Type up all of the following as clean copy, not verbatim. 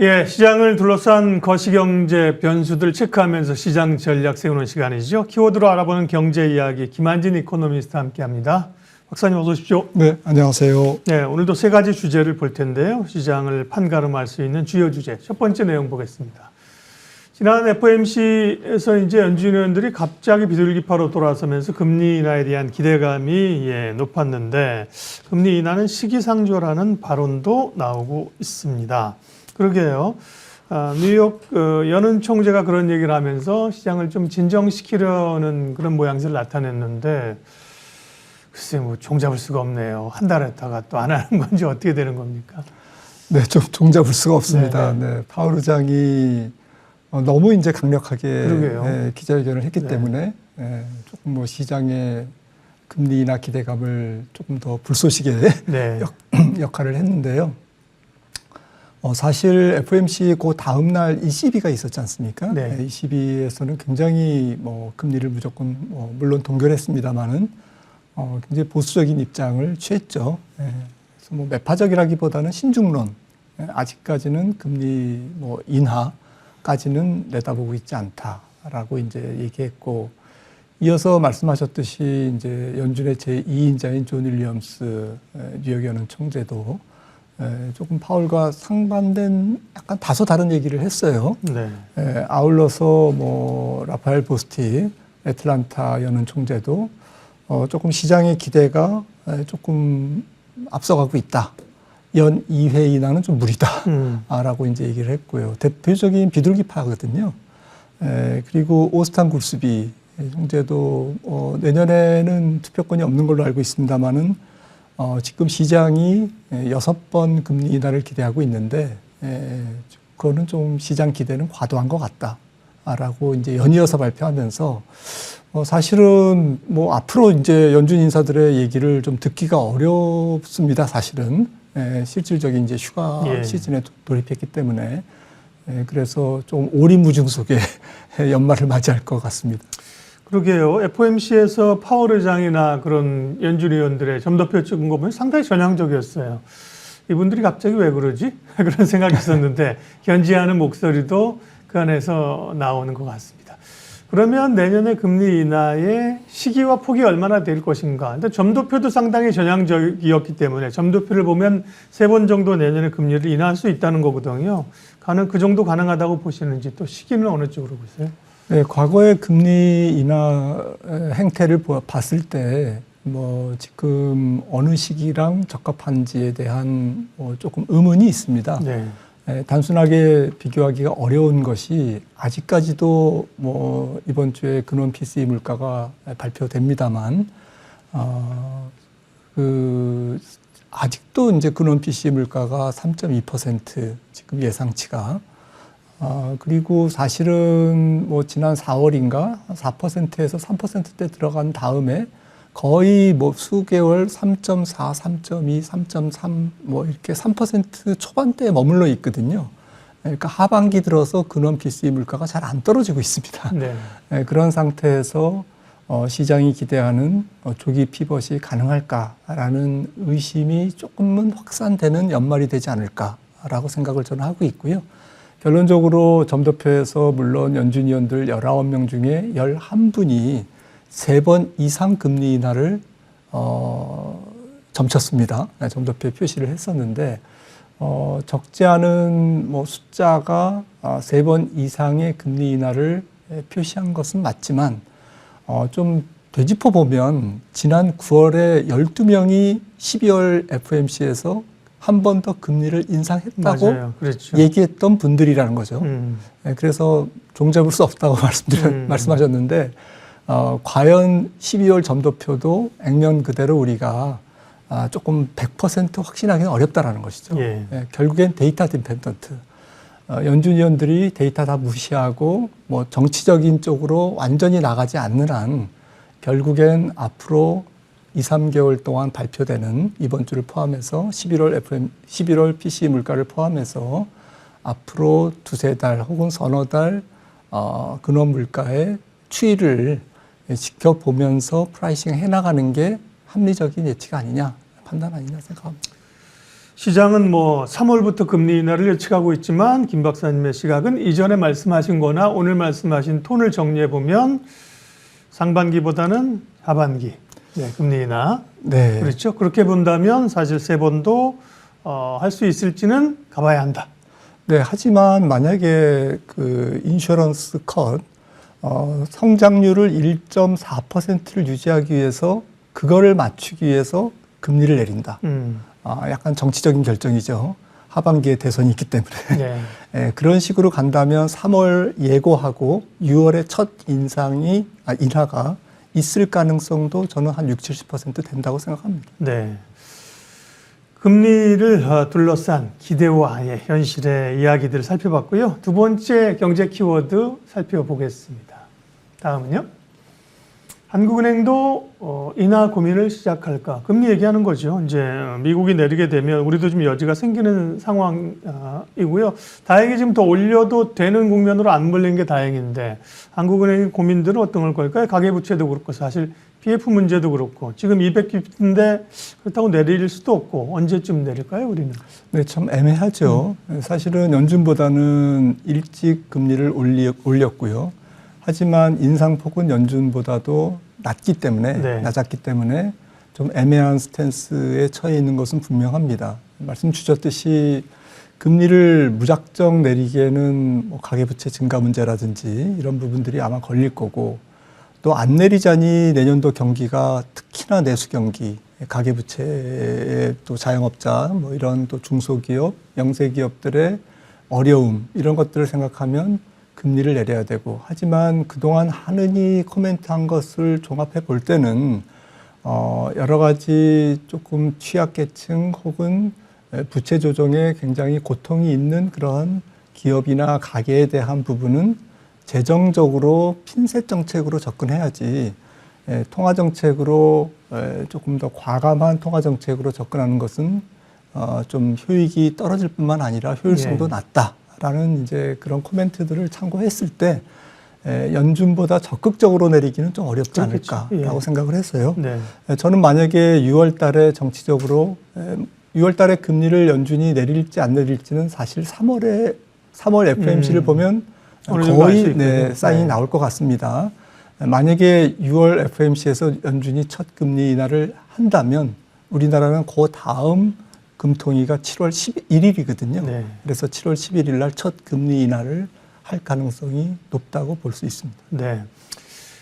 예, 시장을 둘러싼 거시경제 변수들 체크하면서 시장 전략 세우는 시간이죠. 키워드로 알아보는 경제 이야기 김한진 이코노미스트와 함께합니다. 박사님 어서 오십시오. 네, 안녕하세요. 네, 오늘도 세 가지 주제를 볼 텐데요. 시장을 판가름할 수 있는 주요 주제. 첫 번째 내용 보겠습니다. 지난 FOMC에서 이제 연준 의원들이 갑자기 비둘기파로 돌아서면서 금리 인하에 대한 기대감이 높았는데 금리 인하는 시기상조라는 발언도 나오고 있습니다. 그러게요. 뉴욕 연은 총재가 그런 얘기를 하면서 시장을 좀 진정시키려는 그런 모양새를 나타냈는데 글쎄 뭐 종잡을 수가 없네요. 한 달 했다가 또 안 하는 건지 어떻게 되는 겁니까? 네, 좀 종잡을 수가 없습니다. 네. 네, 파월 의장이 너무 이제 강력하게 그러게요. 기자회견을 했기 네. 때문에 조금 뭐 시장의 금리 인하 기대감을 조금 더 불쏘시개 네. 역할을 했는데요. 사실 FOMC 그 다음 날 ECB가 있었지 않습니까? 네. ECB에서는 굉장히 뭐 금리를 무조건 물론 동결했습니다만은 굉장히 보수적인 입장을 취했죠. 그래서 뭐 매파적이라기보다는 신중론. 아직까지는 금리 뭐 인하까지는 내다보고 있지 않다라고 이제 얘기했고, 이어서 말씀하셨듯이 이제 연준의 제2인자인 존 윌리엄스 뉴욕 연은 총재도 조금 파월과 상반된 약간 다소 다른 얘기를 했어요. 네. 아울러서 뭐 라파엘 보스틱 애틀란타 연은 총재도 조금 시장의 기대가 조금 앞서가고 있다. 연 2회 인하는 좀 무리다. 라고 이제 얘기를 했고요. 대표적인 비둘기파거든요. 그리고 오스탄 굴스비 총재도 내년에는 투표권이 없는 걸로 알고 있습니다만은 지금 시장이 6번 금리 인하를 기대하고 있는데 그거는 좀 시장 기대는 과도한 것 같다라고 이제 연이어서 발표하면서 사실은 뭐 앞으로 이제 연준 인사들의 얘기를 좀 듣기가 어렵습니다. 사실은 실질적인 이제 휴가 시즌에 돌입했기 때문에 그래서 좀 오리무중 속에 연말을 맞이할 것 같습니다. 그러게요. FOMC에서 파월 의장이나 그런 연준 의원들의 점도표 찍은 거 보면 상당히 전향적이었어요. 이분들이 갑자기 왜 그러지? 그런 생각이 있었는데 견지하는 목소리도 그 안에서 나오는 것 같습니다. 그러면 내년에 금리 인하의 시기와 폭이 얼마나 될 것인가. 근데 점도표도 상당히 전향적이었기 때문에 점도표를 보면 3번 정도 내년에 금리를 인하할 수 있다는 거거든요. 그 정도 가능하다고 보시는지 또 시기는 어느 쪽으로 보세요? 네, 과거의 금리 인하 행태를 봤을 때, 뭐, 지금 어느 시기랑 적합한지에 대한 조금 의문이 있습니다. 네. 단순하게 비교하기가 어려운 것이 아직까지도 뭐, 이번 주에 근원 PCE 물가가 발표됩니다만, 아직도 이제 근원 PCE 물가가 3.2% 지금 예상치가 그리고 사실은 뭐 지난 4월인가 4%에서 3%대 들어간 다음에 거의 뭐 수개월 3.4, 3.2, 3.3 뭐 이렇게 3% 초반대에 머물러 있거든요. 그러니까 하반기 들어서 근원 PCE 물가가 잘 안 떨어지고 있습니다. 네. 그런 상태에서 시장이 기대하는 조기 피벗이 가능할까라는 의심이 조금은 확산되는 연말이 되지 않을까라고 생각을 저는 하고 있고요. 결론적으로 점도표에서 물론 연준 의원들 19명 중에 11분이 3번 이상 금리 인하를 점쳤습니다. 점도표에 표시를 했었는데 적지 않은 뭐 숫자가 3번 이상의 금리 인하를 표시한 것은 맞지만 좀 되짚어 보면 지난 9월에 12명이 12월 FOMC에서 한 번 더 금리를 인상했다고 그렇죠. 얘기했던 분들이라는 거죠. 그래서 종잡을 수 없다고 말씀하셨는데 과연 12월 점도표도 액면 그대로 우리가 조금 100% 확신하기는 어렵다라는 것이죠. 결국엔 데이터 디펜던트. 연준 의원들이 데이터 다 무시하고 뭐 정치적인 쪽으로 완전히 나가지 않는 한 결국엔 앞으로 2, 3개월 동안 발표되는 이번 주를 포함해서 11월 PCE 물가를 포함해서 앞으로 2-3달 혹은 서너 달 근원 물가의 추이를 지켜보면서 프라이싱 해나가는 게 합리적인 예측 아니냐, 판단 아니냐 생각합니다. 시장은 뭐 3월부터 금리 인하를 예측하고 있지만 김 박사님의 시각은 이전에 말씀하신 거나 오늘 말씀하신 톤을 정리해 보면 상반기보다는 하반기 금리 인하. 네. 그렇죠. 그렇게 본다면 사실 세 번도 할 수 있을지는 가봐야 한다. 네, 하지만 만약에 그 인슈런스 컷 성장률을 1.4%를 유지하기 위해서 그거를 맞추기 위해서 금리를 내린다. 약간 정치적인 결정이죠. 하반기에 대선이 있기 때문에. 네. 네, 그런 식으로 간다면 3월 예고하고 6월에 첫 인하가 있을 가능성도 저는 한 60~70% 된다고 생각합니다. 네. 금리를 둘러싼 기대와 현실의 이야기들을 살펴봤고요. 두 번째 경제 키워드 살펴보겠습니다. 다음은요. 한국은행도 인하 고민을 시작할까? 금리 얘기하는 거죠. 이제 미국이 내리게 되면 우리도 좀 여지가 생기는 상황이고요. 다행히 지금 더 올려도 되는 국면으로 안 몰린 게 다행인데 한국은행의 고민들은 어떤 걸까요? 가계부채도 그렇고 사실 PF 문제도 그렇고 지금 200bp인데 그렇다고 내릴 수도 없고 언제쯤 내릴까요, 우리는? 네, 참 애매하죠. 사실은 연준보다는 일찍 금리를 올렸고요. 하지만 인상폭은 연준보다도 낮기 때문에 낮았기 때문에 좀 애매한 스탠스에 처해 있는 것은 분명합니다. 말씀 주셨듯이 금리를 무작정 내리기에는 뭐 가계부채 증가 문제라든지 이런 부분들이 아마 걸릴 거고 또 안 내리자니 내년도 경기가 특히나 내수 경기, 가계부채 또 자영업자 뭐 이런 또 중소기업, 영세기업들의 어려움 이런 것들을 생각하면 금리를 내려야 되고 하지만 그동안 하느니 코멘트한 것을 종합해 볼 때는 여러 가지 조금 취약계층 혹은 부채 조정에 굉장히 고통이 있는 그런 기업이나 가게에 대한 부분은 재정적으로 핀셋 정책으로 접근해야지 통화 정책으로 조금 더 과감한 통화 정책으로 접근하는 것은 좀 효익이 떨어질 뿐만 아니라 효율성도 낮다. 라는 이제 그런 코멘트들을 참고했을 때 연준보다 적극적으로 내리기는 좀 어렵지 않을까라고 생각을 했어요. 네. 저는 만약에 6월 달에 정치적으로 6월 달에 금리를 연준이 내릴지 안 내릴지는 사실 3월 FOMC를 보면 거의 사인이 나올 것 같습니다. 만약에 6월 FOMC에서 연준이 첫 금리 인하를 한다면 우리나라는 그 다음 금통위가 7월 11일이거든요. 네. 그래서 7월 11일 날 첫 금리 인하를 할 가능성이 높다고 볼 수 있습니다. 네.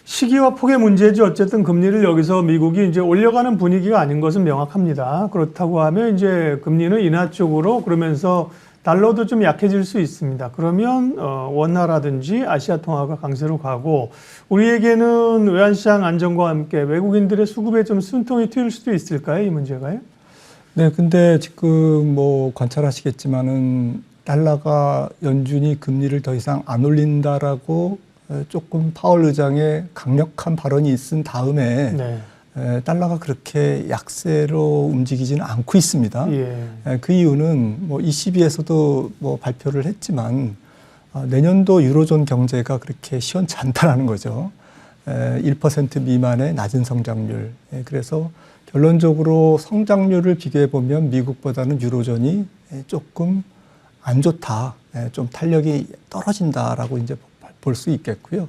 시기와 폭의 문제지 어쨌든 금리를 여기서 미국이 이제 올려가는 분위기가 아닌 것은 명확합니다. 그렇다고 하면 이제 금리는 인하 쪽으로 그러면서 달러도 좀 약해질 수 있습니다. 그러면 원화라든지 아시아 통화가 강세로 가고 우리에게는 외환시장 안정과 함께 외국인들의 수급에 좀 숨통이 트일 수도 있을까요? 이 문제가요? 네, 근데 지금 뭐 관찰하시겠지만은 달러가 연준이 금리를 더 이상 안 올린다라고 조금 파월 의장의 강력한 발언이 있은 다음에 달러가 그렇게 약세로 움직이지는 않고 있습니다. 그 이유는 뭐 ECB에서도 뭐 발표를 했지만 내년도 유로존 경제가 그렇게 시원치 않다라는 거죠. 1% 미만의 낮은 성장률. 그래서 결론적으로 성장률을 비교해 보면 미국보다는 유로존이 조금 안 좋다, 좀 탄력이 떨어진다라고 이제 볼 수 있겠고요.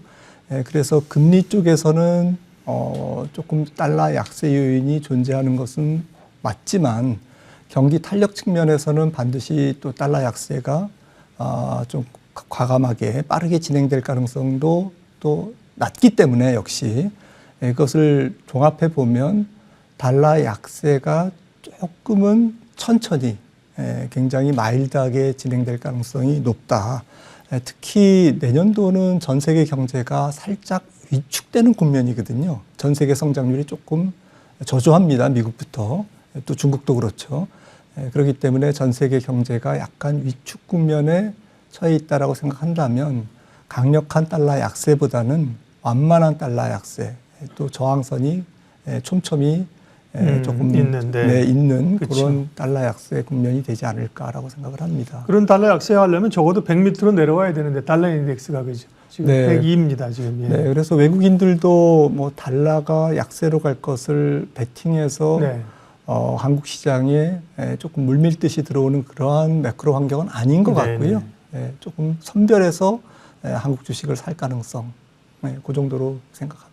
그래서 금리 쪽에서는 조금 달러 약세 요인이 존재하는 것은 맞지만 경기 탄력 측면에서는 반드시 또 달러 약세가 좀 과감하게 빠르게 진행될 가능성도 또 낮기 때문에 역시 이것을 종합해 보면 달러 약세가 조금은 천천히 굉장히 마일드하게 진행될 가능성이 높다. 특히 내년도는 전 세계 경제가 살짝 위축되는 국면이거든요. 전 세계 성장률이 조금 저조합니다. 미국부터. 또 중국도 그렇죠. 그렇기 때문에 전 세계 경제가 약간 위축 국면에 처해 있다라고 생각한다면 강력한 달러 약세보다는 완만한 달러 약세, 또 저항선이 촘촘히 조금 있는 그렇죠. 그런 달러 약세 국면이 되지 않을까라고 생각을 합니다. 그런 달러 약세하려면 적어도 100 밑으로 내려와야 되는데 달러 인덱스가 그죠? 지금 102입니다. 지금. 네, 그래서 외국인들도 뭐 달러가 약세로 갈 것을 베팅해서 한국 시장에 조금 물밀듯이 들어오는 그러한 매크로 환경은 아닌 것 같고요. 조금 선별해서 한국 주식을 살 가능성, 그 정도로 생각합니다.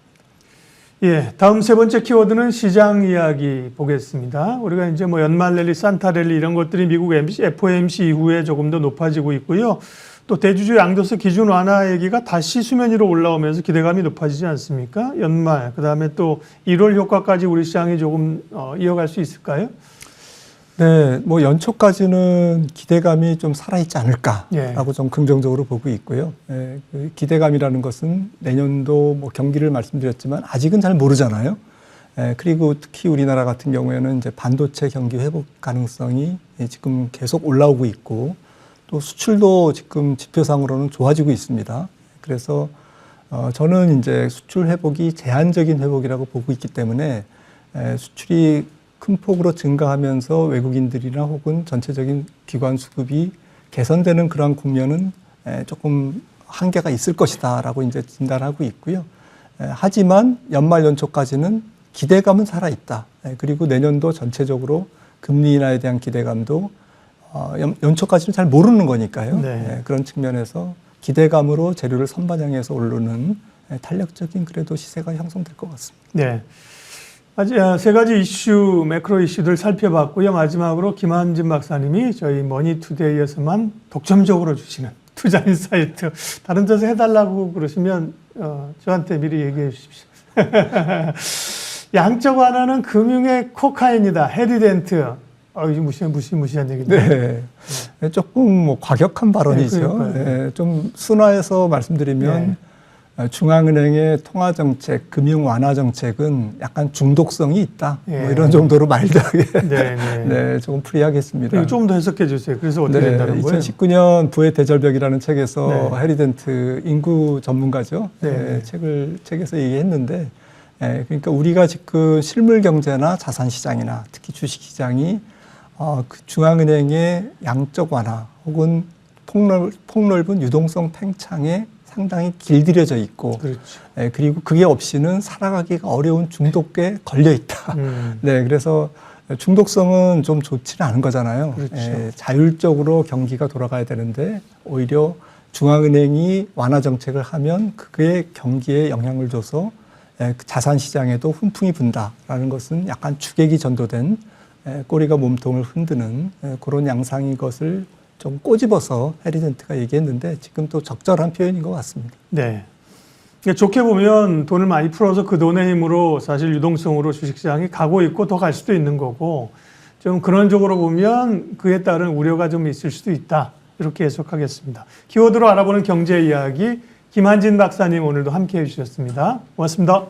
예, 다음 세 번째 키워드는 시장 이야기 보겠습니다. 우리가 이제 뭐 연말 랠리, 산타 랠리 이런 것들이 미국 FOMC 이후에 조금 더 높아지고 있고요. 또 대주주 양도세 기준 완화 얘기가 다시 수면 위로 올라오면서 기대감이 높아지지 않습니까? 연말, 그다음에 또 1월 효과까지 우리 시장이 조금 이어갈 수 있을까요? 네, 뭐 연초까지는 기대감이 좀 살아있지 않을까라고 좀 긍정적으로 보고 있고요. 그 기대감이라는 것은 내년도 뭐 경기를 말씀드렸지만 아직은 잘 모르잖아요. 그리고 특히 우리나라 같은 경우에는 이제 반도체 경기 회복 가능성이 지금 계속 올라오고 있고 또 수출도 지금 지표상으로는 좋아지고 있습니다. 그래서 저는 이제 수출 회복이 제한적인 회복이라고 보고 있기 때문에 수출이 큰 폭으로 증가하면서 외국인들이나 혹은 전체적인 기관 수급이 개선되는 그런 국면은 조금 한계가 있을 것이다라고 이제 진단하고 있고요. 하지만 연말 연초까지는 기대감은 살아있다. 그리고 내년도 전체적으로 금리 인하에 대한 기대감도 연초까지는 잘 모르는 거니까요. 그런 측면에서 기대감으로 재료를 선반영해서 오르는 탄력적인 그래도 시세가 형성될 것 같습니다. 네. 아직 세 가지 이슈, 매크로 이슈들 살펴봤고요. 마지막으로 김한진 박사님이 저희 머니투데이에서만 독점적으로 주시는 투자 인사이트. 다른 데서 해달라고 그러시면 저한테 미리 얘기해 주십시오. 양적 완화는 금융의 코카인이다. 해리덴트. 이거 무시한 얘기인데. 네. 조금 뭐 과격한 발언이죠. 좀 순화해서 말씀드리면 중앙은행의 통화정책, 금융 완화 정책은 약간 중독성이 있다. 뭐 이런 정도로 마일드하게 조금 풀이하겠습니다. 조금 더 해석해 주세요. 그래서 어떻게 된다는 거예요? 2019년 부의 대절벽이라는 책에서 해리덴트 인구 전문가죠. 책에서 얘기했는데 그러니까 우리가 지금 실물 경제나 자산 시장이나 특히 주식 시장이 그 중앙은행의 양적 완화 혹은 폭넓은 유동성 팽창에 상당히 길들여져 있고, 그리고 그게 없이는 살아가기가 어려운 중독에 걸려 있다. 그래서 중독성은 좀 좋지는 않은 거잖아요. 자율적으로 경기가 돌아가야 되는데 오히려 중앙은행이 완화 정책을 하면 그게 경기에 영향을 줘서 자산 시장에도 훈풍이 분다라는 것은 약간 주객이 전도된 꼬리가 몸통을 흔드는 그런 양상인 것을 좀 꼬집어서 해리덴트가 얘기했는데 지금 또 적절한 표현인 것 같습니다. 네. 좋게 보면 돈을 많이 풀어서 그 돈의 힘으로 사실 유동성으로 주식시장이 가고 있고 더 갈 수도 있는 거고 좀 그런 쪽으로 보면 그에 따른 우려가 좀 있을 수도 있다. 이렇게 해석하겠습니다. 키워드로 알아보는 경제 이야기 김한진 박사님 오늘도 함께해 주셨습니다. 고맙습니다.